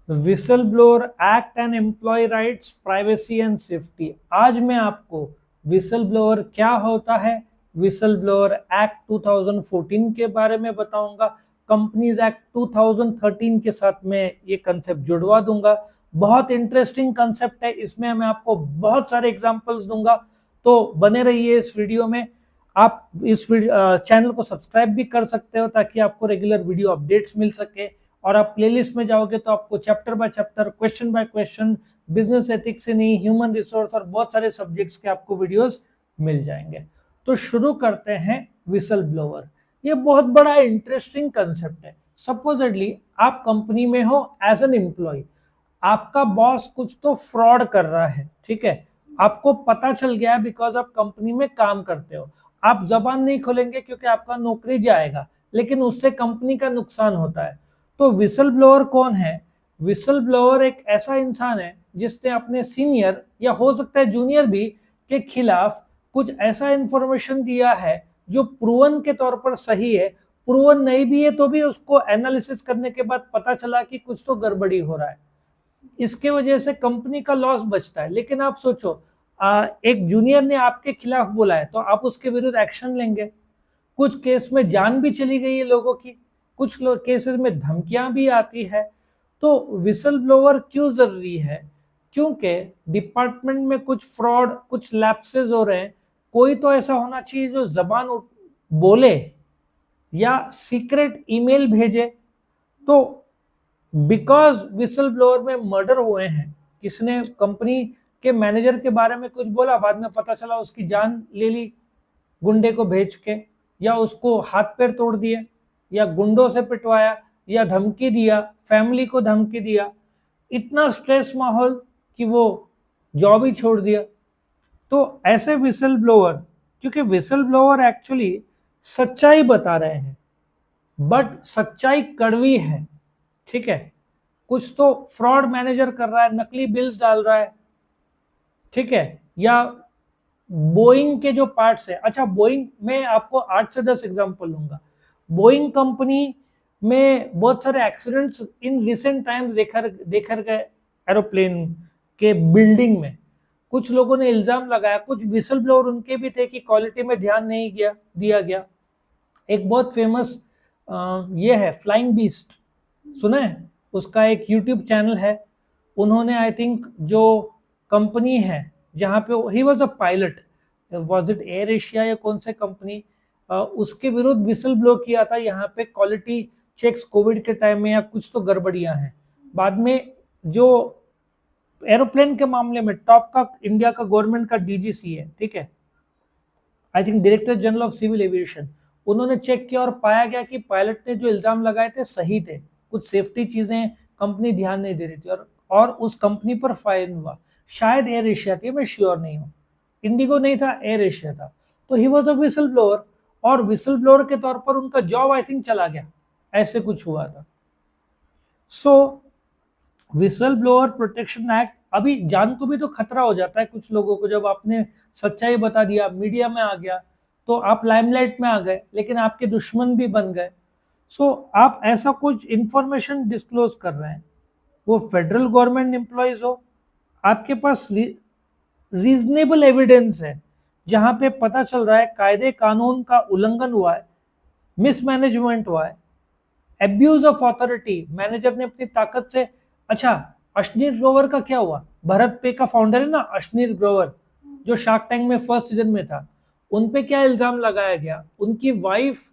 Whistle blower act and employ rights, privacy and safety. आज मैं आपको विसल ब्लोअर क्या होता है, विसल ब्लोअर एक्ट 2014 के बारे में बताऊंगा, कंपनीज एक्ट 2013 के साथ में ये कंसेप्ट जुड़वा दूंगा। बहुत इंटरेस्टिंग कंसेप्ट है, इसमें मैं आपको बहुत सारे एग्जांपल्स दूंगा, तो बने रहिए इस वीडियो में। आप इस चैनल को सब्सक्राइब भी कर सकते हो ताकि आपको रेगुलर वीडियो अपडेट्स मिल सके, और आप प्लेलिस्ट में जाओगे तो आपको chapter by chapter, question by question, business ethics से नहीं, ह्यूमन रिसोर्स और बहुत सारे सब्जेक्ट्स के आपको वीडियोस मिल जाएंगे। तो शुरू करते हैं विसल ब्लोअर। ये बहुत बड़ा इंटरेस्टिंग कंसेप्ट है। सपोजेडली आप कंपनी में हो एज एन एम्प्लॉय, आपका बॉस कुछ तो फ्रॉड कर रहा है, ठीक है, आपको पता चल गया है बिकॉज आप कंपनी में काम करते हो। आप जबान नहीं खोलेंगे क्योंकि आपका नौकरी जाएगा, लेकिन उससे कंपनी का नुकसान होता है। तो विसल ब्लोअर कौन है? विसल ब्लोअर एक ऐसा इंसान है जिसने अपने सीनियर या हो सकता है जूनियर भी के खिलाफ कुछ ऐसा इंफॉर्मेशन दिया है जो प्रूवन के तौर पर सही है, प्रूवन नहीं भी है तो भी उसको एनालिसिस करने के बाद पता चला कि कुछ तो गड़बड़ी हो रहा है। इसके वजह से कंपनी का लॉस बचता है। लेकिन आप सोचो, एक जूनियर ने आपके खिलाफ बोला है तो आप उसके विरुद्ध एक्शन लेंगे। कुछ केस में जान भी चली गई है लोगों की, कुछ केसेस में धमकियां भी आती है। तो विसल ब्लोअर क्यों जरूरी है? क्योंकि डिपार्टमेंट में कुछ फ्रॉड, कुछ लैप्सेस हो रहे हैं। कोई तो ऐसा होना चाहिए जो जबान बोले या सीक्रेट ईमेल भेजे। तो बिकॉज विसल ब्लोअर में मर्डर हुए हैं, किसने कंपनी के मैनेजर के बारे में कुछ बोला, बाद में पता चला उसकी जान ले ली गुंडे को भेज के, या उसको हाथ पैर तोड़ दिए, या गुंडों से पिटवाया, या धमकी दिया, फैमिली को धमकी दिया, इतना स्ट्रेस माहौल कि वो जॉब ही छोड़ दिया। तो ऐसे विसल ब्लोअर, क्योंकि विसल ब्लोअर एक्चुअली सच्चाई बता रहे हैं, बट सच्चाई कड़वी है, ठीक है। कुछ तो फ्रॉड मैनेजर कर रहा है, नकली बिल्स डाल रहा है, ठीक है, या बोइंग के जो पार्ट्स है। अच्छा, बोइंग में आपको 8 से 10 एग्जांपल लूंगा। बोइंग कंपनी में बहुत सारे एक्सीडेंट्स इन रिसेंट टाइम्स देखा गए। एरोप्लेन के बिल्डिंग में कुछ लोगों ने इल्जाम लगाया, कुछ विसल ब्लोअर उनके भी थे कि क्वालिटी में ध्यान नहीं दिया गया। एक बहुत फेमस ये है फ्लाइंग बीस्ट, सुना है? उसका एक यूट्यूब चैनल है। उन्होंने आई थिंक जो कंपनी है जहाँ पे he was a pilot, was it air Asia या कौन से कंपनी, उसके विरुद्ध विसल ब्लो किया था। यहाँ पे क्वालिटी चेक्स कोविड के टाइम में या कुछ तो गड़बड़ियां हैं। बाद में जो एरोप्लेन के मामले में टॉप का इंडिया का गवर्नमेंट का डीजीसी है, ठीक है, I think director general of civil aviation, उन्होंने चेक किया और पाया गया कि पायलट ने जो इल्जाम लगाए थे सही थे। कुछ सेफ्टी चीजें कंपनी ध्यान नहीं दे रही थी, और उस कंपनी पर फाइन हुआ। शायद एयर एशिया थी, मैं श्योर नहीं हूँ। इंडिगो नहीं था, एयर एशिया था। तो he was a whistle blower, और विसल ब्लोअर के तौर पर उनका जॉब आई थिंक चला गया, ऐसे कुछ हुआ था। सो विसल ब्लोअर प्रोटेक्शन एक्ट, अभी जान को भी तो खतरा हो जाता है कुछ लोगों को, जब आपने सच्चाई बता दिया, मीडिया में आ गया, तो आप लाइमलाइट में आ गए, लेकिन आपके दुश्मन भी बन गए। सो आप ऐसा कुछ इंफॉर्मेशन डिस्क्लोज कर रहे हैं, वो फेडरल गवर्नमेंट एम्प्लॉयज हो, आपके पास रीजनेबल एविडेंस है जहां पे पता चल रहा है कायदे कानून का उल्लंघन हुआ है, मिसमैनेजमेंट हुआ है, एब्यूज ऑफ अथॉरिटी, मैनेजर ने अपनी ताकत से। अच्छा, अश्नीर ग्रोवर का क्या हुआ? भरत पे का फाउंडर है ना अश्नीर ग्रोवर, जो शार्क टैंक में फर्स्ट सीजन में था। उन पे क्या इल्जाम लगाया गया? उनकी वाइफ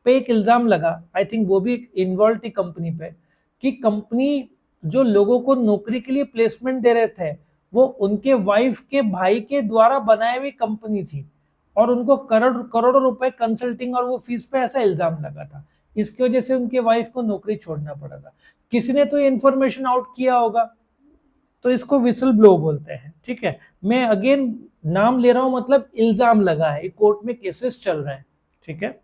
पे एक इल्जाम लगा, आई थिंक वो भी इन्वॉल्व थी कंपनी पे, कि कंपनी जो लोगों को नौकरी के लिए प्लेसमेंट दे रहे थे वो उनके वाइफ के भाई के द्वारा बनाई हुई कंपनी थी, और उनको करोड़ों रुपए कंसल्टिंग और वो फीस पे ऐसा इल्जाम लगा था। इसकी वजह से उनके वाइफ को नौकरी छोड़ना पड़ा था। किसी ने तो इन्फॉर्मेशन आउट किया होगा, तो इसको विसल ब्लो बोलते हैं, ठीक है। मैं अगेन नाम ले रहा हूं, मतलब इल्जाम लगा है, कोर्ट में केसेस चल रहे हैं, ठीक है।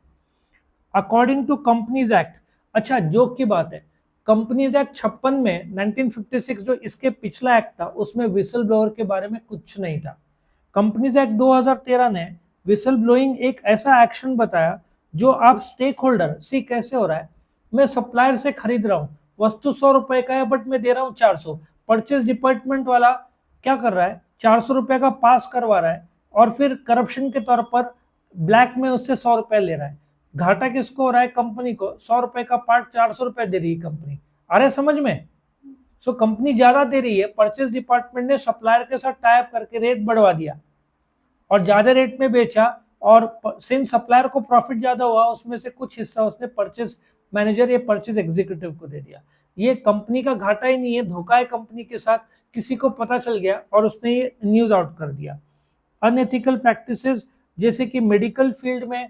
अकॉर्डिंग टू कंपनीज एक्ट, अच्छा जोक की बात है, कंपनीज एक्ट 56 में 1956 जो इसके पिछला एक्ट था उसमें विसल ब्लोअर के बारे में कुछ नहीं था। कंपनीज एक्ट 2013 ने विसल ब्लोइंग एक ऐसा एक्शन बताया जो आप स्टेक होल्डर, सी कैसे हो रहा है, मैं सप्लायर से खरीद रहा हूँ, वस्तु 100 रुपए का है बट मैं दे रहा हूँ 400। परचेज डिपार्टमेंट वाला क्या कर रहा है, 400 रुपए का पास करवा रहा है और फिर करप्शन के तौर पर ब्लैक में उससे 100 रुपए ले रहा है। घाटा किसको हो रहा है, कंपनी को। 100 रुपए का पार्ट 400 रुपए दे रही है कंपनी। आ रहे समझ में? सो कंपनी ज्यादा दे रही है, परचेज डिपार्टमेंट ने सप्लायर के साथ टाई अप करके रेट बढ़वा दिया और ज्यादा रेट में बेचा, और सिंस सप्लायर को प्रॉफिट ज्यादा हुआ उसमें से कुछ हिस्सा उसने परचेज मैनेजर या परचेज एग्जीक्यूटिव को दे दिया। ये कंपनी का घाटा ही नहीं है, धोखा है कंपनी के साथ। किसी को पता चल गया और उसने ये न्यूज आउट कर दिया। अनएथिकल प्रैक्टिसेस जैसे कि मेडिकल फील्ड में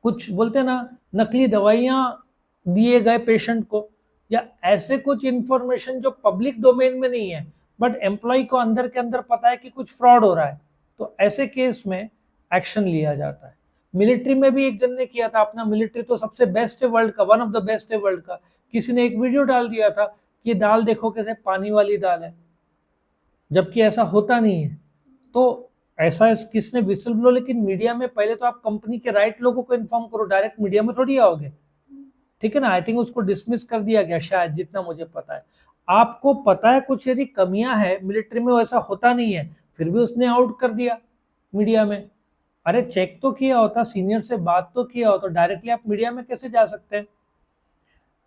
कुछ बोलते हैं ना, नकली दवाइयां दिए गए पेशेंट को, या ऐसे कुछ इंफॉर्मेशन जो पब्लिक डोमेन में नहीं है बट एम्प्लॉय को अंदर के अंदर पता है कि कुछ फ्रॉड हो रहा है, तो ऐसे केस में एक्शन लिया जाता है। मिलिट्री में भी एक जन ने किया था अपना, मिलिट्री तो सबसे बेस्ट है वर्ल्ड का, वन ऑफ द बेस्ट है वर्ल्ड का। किसी ने एक वीडियो डाल दिया था कि दाल देखो कैसे पानी वाली दाल है, जबकि ऐसा होता नहीं है। तो ऐसा किसने विसल ब्लो, लेकिन मीडिया में पहले तो आप कंपनी के राइट लोगों को इन्फॉर्म करो, डायरेक्ट मीडिया में थोड़ी आओगे, ठीक है ना। आई थिंक उसको डिसमिस कर दिया गया शायद, जितना मुझे पता है। आपको पता है कुछ यदि कमियां है मिलिट्री में, वैसा होता नहीं है, फिर भी उसने आउट कर दिया मीडिया में। अरे चेक तो किया होता, सीनियर से बात तो किया होता, डायरेक्टली आप मीडिया में कैसे जा सकते हैं।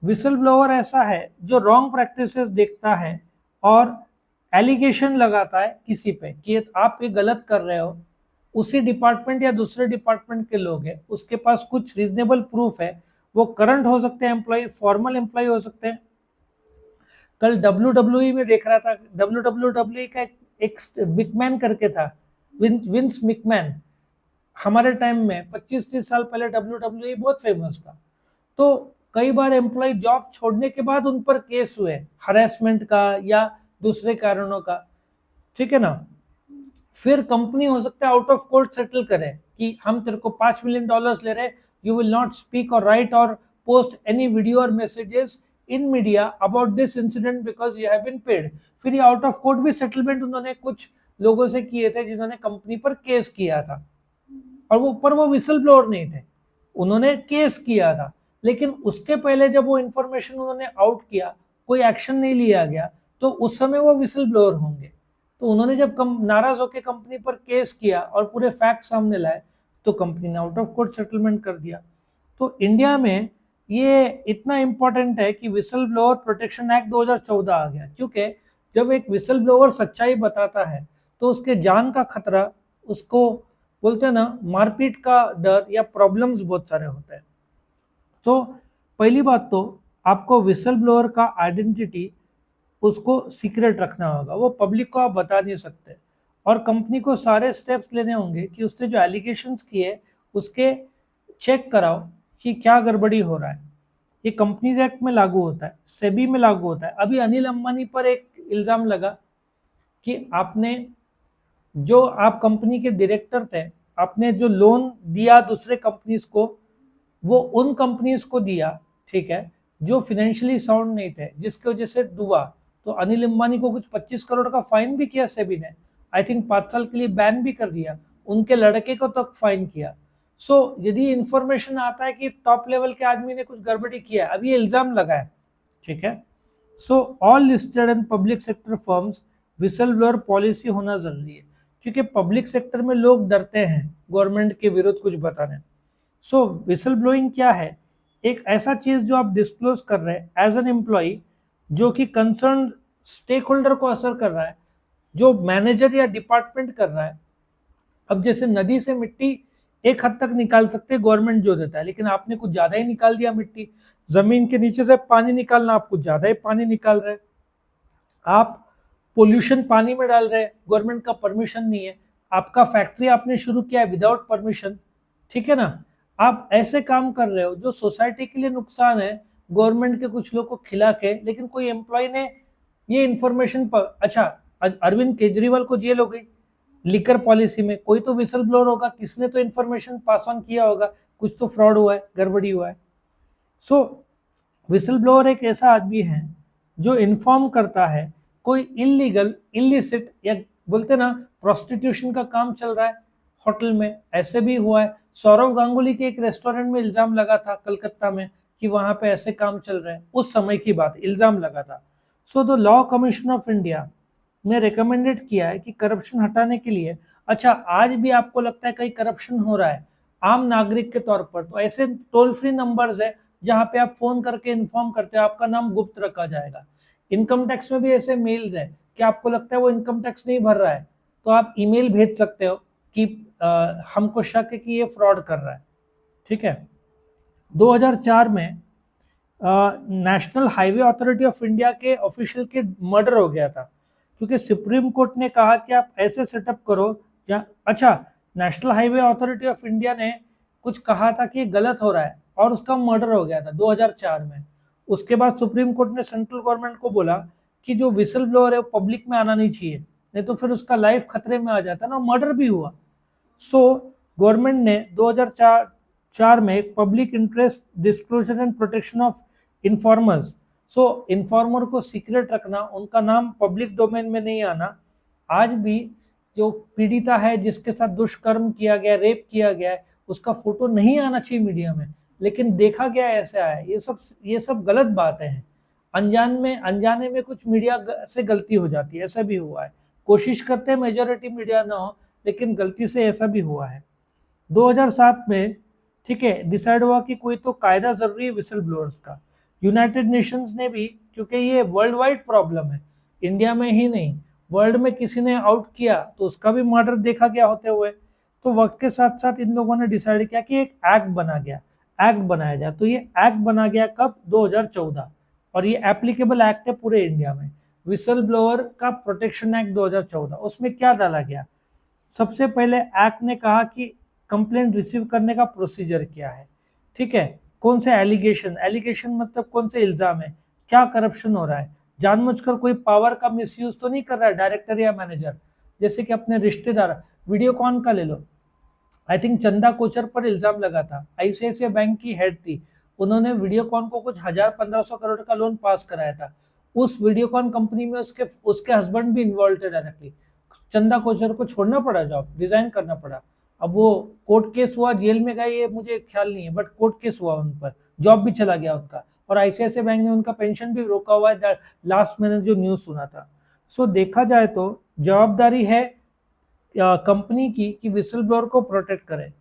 विसल ब्लोअर ऐसा है जो रॉन्ग प्रैक्टिसेस देखता है और एलिगेशन लगाता है किसी पे कि आप ये गलत कर रहे हो। उसी डिपार्टमेंट या दूसरे डिपार्टमेंट के लोग हैं, उसके पास कुछ रीजनेबल प्रूफ है, वो करंट हो सकते हैं एम्प्लॉय, फॉर्मल एम्प्लॉय हो सकते हैं। कल WWE में देख रहा था, WWE का एक मिकमैन करके था, विंस मिकमैन। हमारे टाइम में 25-30 साल पहले WWE बहुत फेमस था। तो कई बार एम्प्लॉय जॉब छोड़ने के बाद उन पर केस हुए, हरेसमेंट का या दूसरे कारणों का, ठीक है ना। फिर कंपनी हो सकता है आउट ऑफ कोर्ट सेटल करे कि हम तेरे को $5 मिलियन ले रहे, you will not speak or write or post any video or messages in media about this incident because you have been paid. फिर ये आउट ऑफ कोर्ट भी सेटलमेंट उन्होंने कुछ लोगों से किए थे जिन्होंने कंपनी पर केस किया था, और वो विसल ब्लोअर नहीं थे, उन्होंने केस किया था। लेकिन उसके पहले जब वो इंफॉर्मेशन उन्होंने आउट किया, कोई एक्शन नहीं लिया गया, तो उस समय वो विसल ब्लोअर होंगे। तो उन्होंने जब नाराज होकर कंपनी पर केस किया और पूरे फैक्ट सामने लाए, तो कंपनी ने आउट ऑफ कोर्ट सेटलमेंट कर दिया। तो इंडिया में ये इतना इंपॉर्टेंट है कि विसल ब्लोअर प्रोटेक्शन एक्ट 2014 आ गया, क्योंकि जब एक विसल ब्लोअर सच्चाई बताता है तो उसके जान का खतरा, उसको बोलते हैं ना मारपीट का डर या प्रॉब्लम्स बहुत सारे होते हैं। तो पहली बात तो आपको विसल ब्लोअर का आइडेंटिटी उसको सीक्रेट रखना होगा, वो पब्लिक को आप बता नहीं सकते, और कंपनी को सारे स्टेप्स लेने होंगे कि उसने जो एलिगेशंस किए उसके चेक कराओ कि क्या गड़बड़ी हो रहा है। ये कंपनीज एक्ट में लागू होता है, सेबी में लागू होता है। अभी अनिल अंबानी पर एक इल्जाम लगा कि आपने, जो आप कंपनी के डायरेक्टर थे, आपने जो लोन दिया दूसरे कंपनीज को, वो उन कंपनीज को दिया, ठीक है, जो फाइनेंशियली साउंड नहीं थे, जिसकी वजह से डूबा। तो अनिल अंबानी को कुछ 25 करोड़ का फाइन भी किया सेबी ने, आई थिंक 5 साल के लिए बैन भी कर दिया, उनके लड़के को तक फाइन किया। सो यदि इंफॉर्मेशन आता है कि टॉप लेवल के आदमी ने कुछ गड़बड़ी किया है, अभी इल्जाम लगा है, ठीक है। So all listed and public sector firms whistle blower policy होना जरूरी है, क्योंकि पब्लिक सेक्टर में लोग डरते हैं गवर्नमेंट के विरुद्ध कुछ बताने। सो विसल ब्लोइंग क्या है, एक ऐसा चीज जो आप डिस्क्लोज कर रहे हैं एज एन एम्प्लॉय, जो कि कंसर्न स्टेक होल्डर को असर कर रहा है, जो मैनेजर या डिपार्टमेंट कर रहा है। अब जैसे नदी से मिट्टी एक हद तक निकाल सकते हैं गवर्नमेंट जो देता है, लेकिन आपने कुछ ज्यादा ही निकाल दिया मिट्टी। जमीन के नीचे से पानी निकालना, आप कुछ ज्यादा ही पानी निकाल रहे हैं, आप पोल्यूशन पानी में डाल रहे हैं, गवर्नमेंट का परमिशन नहीं है, आपका फैक्ट्री आपने शुरू किया है विदाउट परमिशन, ठीक है ना। आप ऐसे काम कर रहे हो जो सोसाइटी के लिए नुकसान है, गवर्नमेंट के कुछ लोग को खिला के, लेकिन कोई एम्प्लॉय ने ये इंफॉर्मेशन पर, अच्छा अरविंद केजरीवाल को जेल हो गई लिकर पॉलिसी में, कोई तो विसल ब्लोअर होगा, किसने तो इंफॉर्मेशन पास ऑन किया होगा, कुछ तो फ्रॉड हुआ है, गड़बड़ी हुआ है। सो विसल ब्लोअर एक ऐसा आदमी है जो इन्फॉर्म करता है कोई इलीगल, इलिसिट, या बोलते ना प्रोस्टिट्यूशन का काम चल रहा है होटल में, ऐसे भी हुआ है। सौरव गांगुली के एक रेस्टोरेंट में इल्जाम लगा था कलकत्ता में कि वहां पे ऐसे काम चल रहे हैं, उस समय की बात, इल्जाम लगा था। So the law commission of India ने रिकमेंडेड किया है कि करप्शन हटाने के लिए, अच्छा आज भी आपको लगता है कहीं करप्शन हो रहा है आम नागरिक के तौर पर, तो ऐसे टोल फ्री नंबर्स है जहां पे आप फोन करके इन्फॉर्म करते हो, आपका नाम गुप्त रखा जाएगा। इनकम टैक्स में भी ऐसे मेल्स है कि आपको लगता है वो इनकम टैक्स नहीं भर रहा है, तो आप ईमेल भेज सकते हो कि हमको शक है कि ये फ्रॉड कर रहा है। ठीक है। 2004 में national highway authority of India के ऑफिशियल के मर्डर हो गया था, क्योंकि सुप्रीम कोर्ट ने कहा कि आप ऐसे सेटअप करो जहाँ, अच्छा national highway authority of India ने कुछ कहा था कि ये गलत हो रहा है और उसका मर्डर हो गया था 2004 में। उसके बाद सुप्रीम कोर्ट ने सेंट्रल गवर्नमेंट को बोला कि जो विसल ब्लोअर है वो पब्लिक में आना नहीं चाहिए, नहीं तो फिर उसका लाइफ खतरे में आ जाता है ना, मर्डर भी हुआ। सो गवर्नमेंट ने 2004 में public interest disclosure and protection of informers, so informer को सीक्रेट रखना, उनका नाम पब्लिक डोमेन में नहीं आना। आज भी जो पीड़िता है जिसके साथ दुष्कर्म किया गया, रेप किया गया है, उसका फोटो नहीं आना चाहिए मीडिया में, लेकिन देखा गया ऐसा है। ये सब गलत बातें हैं। अनजाने में कुछ मीडिया से गलती हो जाती है, ऐसा भी हुआ है। कोशिश करते हैं मेजोरिटी मीडिया ना हो, लेकिन गलती से ऐसा भी हुआ है। 2007 में ठीक है डिसाइड हुआ कि कोई तो कायदा जरूरी है विसल ब्लोअर्स का। यूनाइटेड नेशंस ने भी, क्योंकि ये वर्ल्ड वाइड प्रॉब्लम है, इंडिया में ही नहीं, वर्ल्ड में किसी ने आउट किया तो उसका भी मर्डर देखा गया होते हुए, तो वक्त के साथ साथ इन लोगों ने डिसाइड किया कि एक एक्ट बनाया जाए। तो ये एक्ट बना गया कब? 2014, और ये एप्लीकेबल एक्ट है पूरे इंडिया में, विसल ब्लोअर का प्रोटेक्शन एक्ट 2014। उसमें क्या डाला गया? सबसे पहले एक्ट ने कहा कि कंप्लेंट रिसीव करने का प्रोसीजर क्या है, ठीक है, कौन से एलिगेशन मतलब कौन से इल्जाम है, क्या करप्शन हो रहा है, जानबूझकर कोई पावर का मिसयूज तो नहीं कर रहा है डायरेक्टर या मैनेजर, जैसे कि अपने रिश्तेदार, वीडियोकॉन का ले लो। आई थिंक चंदा कोचर पर इल्जाम लगा था, आईसीआईसीआई बैंक की हेड थी, उन्होंने वीडियोकॉन को कुछ 1000-1500 करोड़ का लोन पास कराया था। उस वीडियोकॉन कंपनी में उसके उसके हस्बैंड भी इन्वॉल्व थे डायरेक्टली। चंदा कोचर को छोड़ना पड़ा, जॉब रिजाइन करना पड़ा। अब वो कोर्ट केस हुआ, जेल में गए, ये मुझे ख्याल नहीं है, बट कोर्ट केस हुआ उन पर, जॉब भी चला गया उनका, और आईसीआईसीआई बैंक ने उनका पेंशन भी रोका हुआ है, लास्ट मैंने जो न्यूज सुना था। सो देखा जाए तो जवाबदारी है कंपनी की कि विसल ब्लोअर को प्रोटेक्ट करे।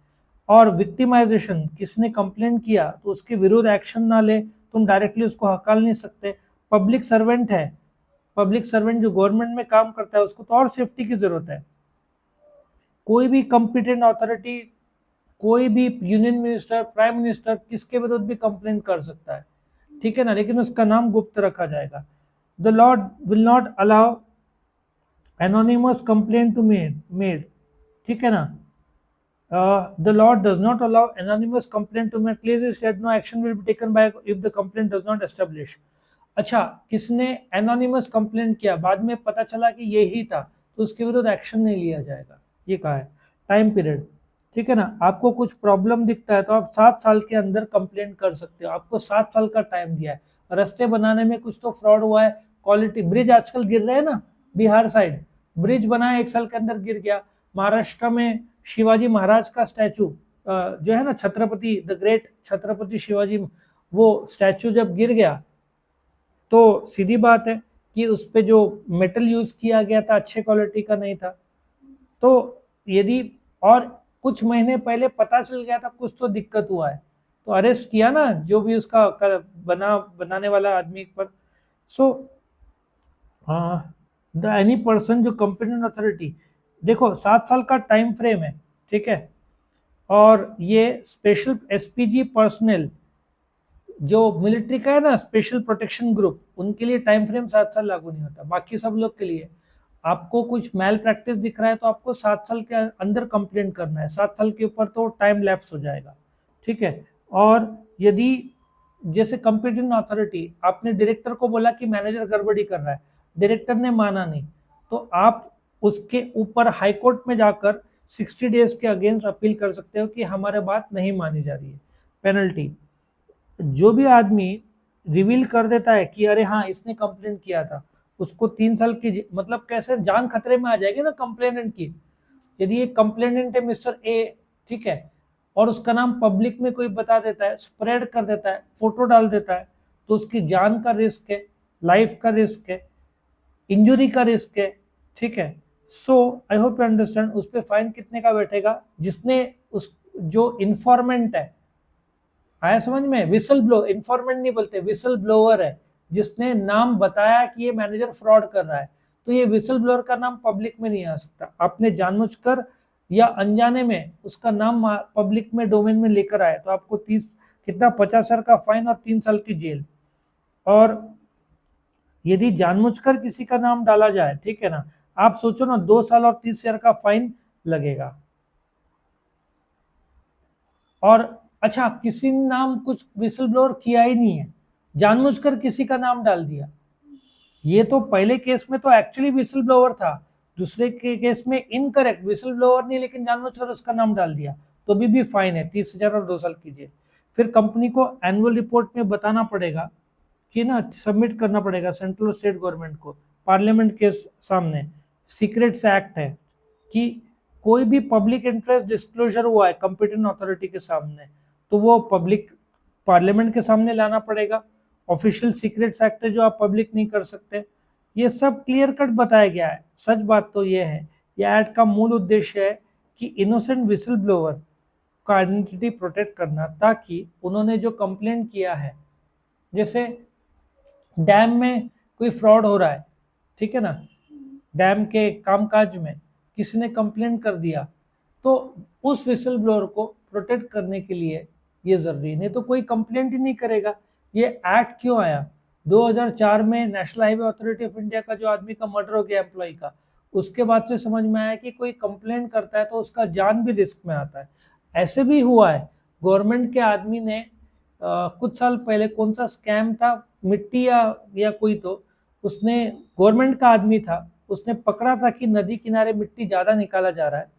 और विक्टिमाइजेशन, किसने कंप्लेंट किया तो उसके विरुद्ध एक्शन ना ले, तुम डायरेक्टली उसको हकाल नहीं सकते। पब्लिक सर्वेंट है, पब्लिक सर्वेंट जो गवर्नमेंट में काम करता है उसको तो और सेफ्टी की जरूरत है। कोई भी कॉम्पिटेंट अथॉरिटी, कोई भी यूनियन मिनिस्टर, प्राइम मिनिस्टर, किसके विरुद्ध भी कंप्लेंट कर सकता है, ठीक है ना, लेकिन उसका नाम गुप्त रखा जाएगा। The law will not allow anonymous complaint to made, ठीक है ना। The law does not allow anonymous complaint to make clear that no action will be taken by if the complaint does not establish। अच्छा, किसने anonymous complaint किया, बाद में पता चला कि ये ही था, तो उसके विरुद्ध एक्शन नहीं लिया जाएगा, ये कहा है। टाइम पीरियड, ठीक है ना, आपको कुछ प्रॉब्लम दिखता है तो आप 7 साल के अंदर कंप्लेंट कर सकते हो, आपको 7 साल का टाइम दिया है। रास्ते बनाने में कुछ तो फ्रॉड हुआ है, क्वालिटी, ब्रिज आजकल गिर रहे हैं ना, बिहार साइड ब्रिज बनाया 1 साल के अंदर गिर गया। महाराष्ट्र में शिवाजी महाराज का स्टैचू जो है ना, छत्रपति द ग्रेट छत्रपति शिवाजी, वो स्टैचू जब गिर गया तो सीधी बात है कि उस पे जो मेटल यूज किया गया था अच्छे क्वालिटी का नहीं था। तो यदि और कुछ महीने पहले पता चल गया था कुछ तो दिक्कत हुआ है, तो अरेस्ट किया ना जो भी उसका बनाने वाला आदमी पर। सो द एनी पर्सन जो कंपिटेंट अथॉरिटी, देखो 7 साल का टाइम फ्रेम है, ठीक है, और ये स्पेशल एसपीजी पर्सनल जो मिलिट्री का है ना, स्पेशल प्रोटेक्शन ग्रुप, उनके लिए टाइम फ्रेम 7 साल लागू नहीं होता, बाकी सब लोग के लिए। आपको कुछ मैल प्रैक्टिस दिख रहा है तो आपको 7 साल के अंदर कंप्लेंट करना है, 7 साल के ऊपर तो टाइम लैप्स हो जाएगा, ठीक है। और यदि जैसे कंपिटेंट अथॉरिटी, आपने डायरेक्टर को बोला कि मैनेजर गड़बड़ी कर रहा है, डायरेक्टर ने माना नहीं, तो आप उसके ऊपर हाई कोर्ट में जाकर 60 डेज के अगेंस्ट अपील कर सकते हो कि हमारे बात नहीं मानी जा रही है। पेनल्टी, जो भी आदमी रिवील कर देता है कि अरे हाँ इसने कंप्लेंट किया था, उसको 3 साल की, मतलब कैसे जान खतरे में आ जाएगी ना कंप्लेनेंट की। यदि एक कंप्लेनेंट है मिस्टर ए, ठीक है, और उसका नाम पब्लिक में कोई बता देता है, स्प्रेड कर देता है, फोटो डाल देता है, तो उसकी जान का रिस्क है, लाइफ का रिस्क है, इंजुरी का रिस्क है, ठीक है। सो आई होप यू अंडरस्टैंड। उस पर फाइन कितने का बैठेगा? जिसने उस जो इन्फॉर्मेंट है, आया समझ में? विसल ब्लो, इन्फॉर्मेंट नहीं बोलते, विसल ब्लोअर है, जिसने नाम बताया कि ये मैनेजर फ्रॉड कर रहा है, तो ये विसल ब्लोअर का नाम पब्लिक में नहीं आ सकता। आपने जानबूझकर या अनजाने में उसका नाम पब्लिक में डोमेन में लेकर आए तो आपको 30 कितना 50,000 का फाइन और 3 साल की जेल। और यदि जानबूझकर किसी का नाम डाला जाए, ठीक है ना, आप सोचो ना, 2 साल और 30,000 का फाइन लगेगा। और अच्छा, किसी ने नाम कुछ विसल ब्लोअर किया ही नहीं है, जानबूझकर किसी का नाम डाल दिया, ये तो पहले केस में तो एक्चुअली विसल ब्लोअर था, दूसरे के केस में इनकरेक्ट, विसल ब्लोअर नहीं लेकिन जानबूझकर उसका नाम डाल दिया, तो भी फाइन है 30,000 और 2 साल की जेल। फिर कंपनी को एनुअल रिपोर्ट में बताना पड़ेगा कि ना, सबमिट करना पड़ेगा सेंट्रल स्टेट गवर्नमेंट को, पार्लियामेंट के सामने। सीक्रेट्स एक्ट है कि कोई भी पब्लिक इंटरेस्ट डिस्क्लोजर हुआ है कंपिटेंट अथॉरिटी के सामने, तो वो पब्लिक पार्लियामेंट के सामने लाना पड़ेगा। ऑफिशियल सीक्रेट्स एक्ट है जो आप पब्लिक नहीं कर सकते। ये सब क्लियर कट बताया गया है। सच बात तो ये है, ये एक्ट का मूल उद्देश्य है कि इनोसेंट विसल ब्लोअर का आइडेंटिटी प्रोटेक्ट करना, ताकि उन्होंने जो कंप्लेंट किया है, जैसे डैम में कोई फ्रॉड हो रहा है, ठीक है ना, डैम के कामकाज में किसी ने कंप्लेंट कर दिया, तो उस विसल ब्लोअर को प्रोटेक्ट करने के लिए ये जरूरी है, नहीं तो कोई कंप्लेंट ही नहीं करेगा। ये एक्ट क्यों आया? 2004 में national highway authority of India का जो आदमी का मर्डर हो गया एम्प्लॉय का, उसके बाद से समझ में आया कि कोई कंप्लेंट करता है तो उसका जान भी रिस्क में आता है। ऐसे भी हुआ है, गवर्नमेंट के आदमी ने कुछ साल पहले कौन सा स्कैम था, मिट्टी या कोई, तो उसने, गवर्नमेंट का आदमी था, उसने पकड़ा था कि नदी किनारे मिट्टी ज्यादा निकाला जा रहा है,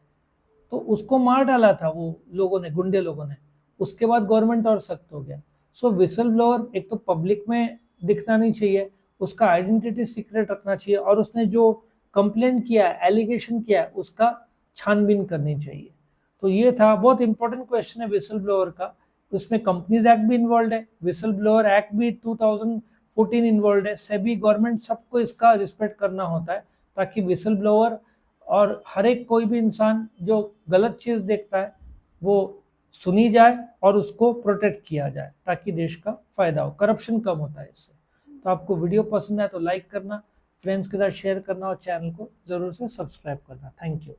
तो उसको मार डाला था वो लोगों ने, गुंडे लोगों ने। उसके बाद गवर्नमेंट और सख्त हो गया। सो विसल ब्लोअर एक तो पब्लिक में दिखना नहीं चाहिए, उसका आइडेंटिटी सीक्रेट रखना चाहिए, और उसने जो कंप्लेंट किया है, एलिगेशन किया है, उसका छानबीन करनी चाहिए। तो ये था, बहुत इंपॉर्टेंट क्वेश्चन है विसल ब्लोअर का। उसमें कंपनीज एक्ट भी इन्वॉल्व है, विसल ब्लोअर एक्ट भी 2014 इन्वॉल्व है। सेबी, गवर्नमेंट, सबको इसका रिस्पेक्ट करना होता है, ताकि विसल ब्लोअर और हर एक कोई भी इंसान जो गलत चीज देखता है वो सुनी जाए और उसको प्रोटेक्ट किया जाए, ताकि देश का फायदा हो, करप्शन कम होता है इससे। तो आपको वीडियो पसंद आए तो लाइक करना, फ्रेंड्स के साथ शेयर करना और चैनल को जरूर से सब्सक्राइब करना। Thank you.